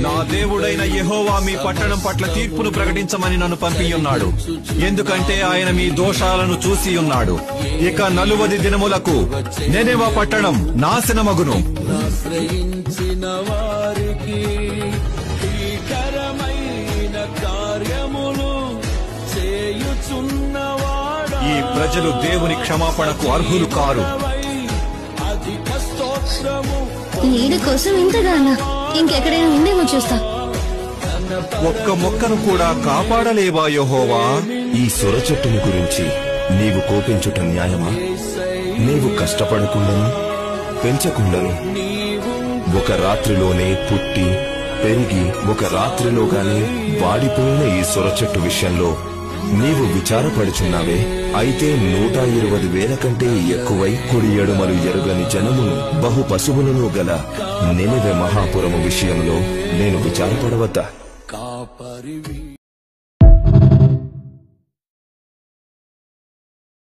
నా దేవుడైన యెహోవా మీ పట్టణం పట్ల తీర్పును ప్రకటించమని నన్ను పంపియున్నాడు. ఎందుకంటే ఆయన మీ దోషాలను చూసి ఉన్నాడు. ఇక 40 దినములకు నెనెవా పట్టణం నాశనమగును. ఈ ప్రజలు దేవుని క్షమాపణకు అర్హులు కారు. నీడి కోసం ఇంతగానా? ఇంకెక్కడైనా ఉందేమో చూస్తా. ఒక్క మొక్కను కూడా కాపాడలేవా యెహోవా? ఈ సొర చెట్టుని గురించి నీవు కోపించుట న్యాయమా? నీవు కష్టపడకుండాను పెంచకుండాను ఒక రాత్రిలోనే పుట్టి పెరిగి ఒక రాత్రిలోగానే వాడిపోయిన ఈ సొర చెట్టు విషయంలో నీవు విచారపడుచున్నావే. అయితే 120,000 కంటే ఎక్కువై కుడి ఎడమలు ఎరుగని జనమును బహు పశువులను గల నినివె మహాపురము విషయంలో నేను విచారపడవద్దా?